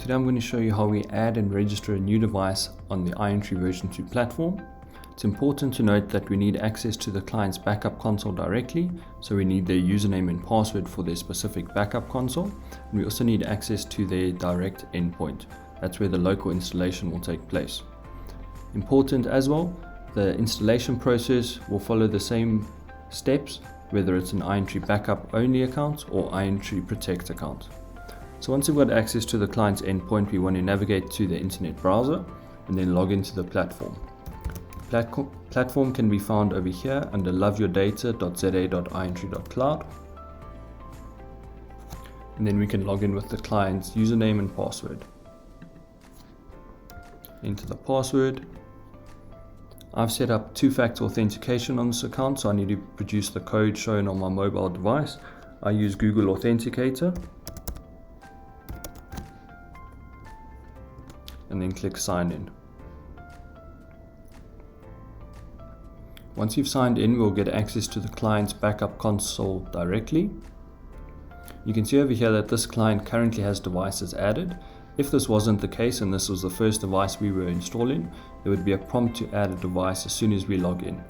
Today I'm going to show you how we add and register a new device on the IronTree Version 2 platform. It's important to note that we need access to the client's backup console directly, so we need their username and password for their specific backup console. And we also need access to their direct endpoint. That's where the local installation will take place. Important as well, the installation process will follow the same steps, whether it's an IronTree backup only account or IronTree Protect account. So once we've got access to the client's endpoint, we want to navigate to the internet browser and then log into the platform. Platform can be found over here under loveyourdata.za.irontree.cloud. And then we can log in with the client's username and password. Enter the password. I've set up two-factor authentication on this account, so I need to produce the code shown on my mobile device. I use Google Authenticator. And then click sign in. Once you've signed in, we'll get access to the client's backup console directly. You can see over here that this client currently has devices added. If this wasn't the case and this was the first device we were installing, there would be a prompt to add a device as soon as we log in.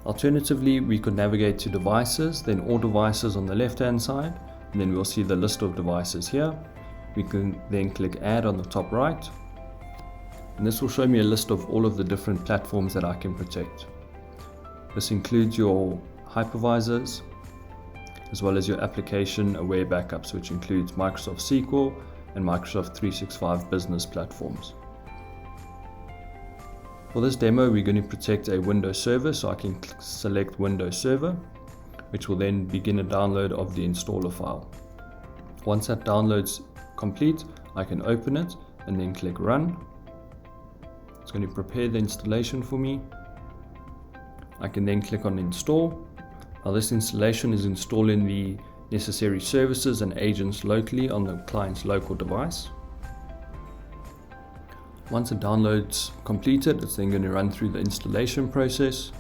Alternatively, we could navigate to devices, then all devices on the left hand side, and then we'll see the list of devices here. We can then click add on the top right, and this will show me a list of all of the different platforms that I can protect. This includes your hypervisors as well as your application aware backups, which includes Microsoft SQL and Microsoft 365 business platforms. For this demo, we're going to protect a Windows server, so I can select Windows Server, which will then begin a download of the installer file. Once that download's complete, I can open it and then click run. It's going to prepare the installation for me. I can then click on install. Now this installation is installing the necessary services and agents locally on the client's local device. Once the download's completed, it's then going to run through the installation process.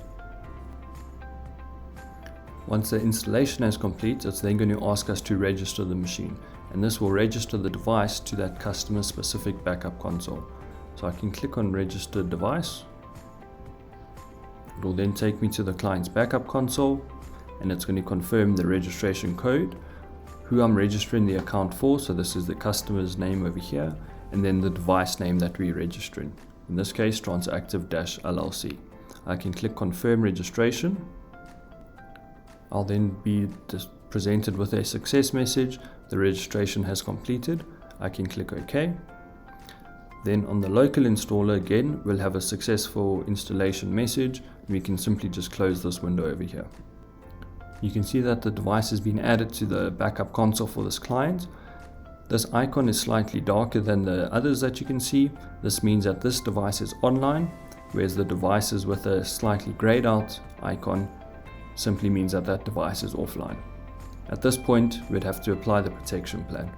Once the installation is complete, it's then going to ask us to register the machine, and this will register the device to that customer specific backup console. So I can click on register device. It will then take me to the client's backup console, and it's going to confirm the registration code, who I'm registering the account for, so this is the customer's name over here, and then the device name that we're registering, in this case Transactive-LLC. I can click confirm registration. I'll then be presented with a success message. The registration has completed. I can click OK. Then on the local installer again, we'll have a successful installation message. We can simply just close this window over here. You can see that the device has been added to the backup console for this client. This icon is slightly darker than the others that you can see. This means that this device is online, whereas the devices with a slightly grayed out icon simply means that that device is offline. At this point, we'd have to apply the protection plan.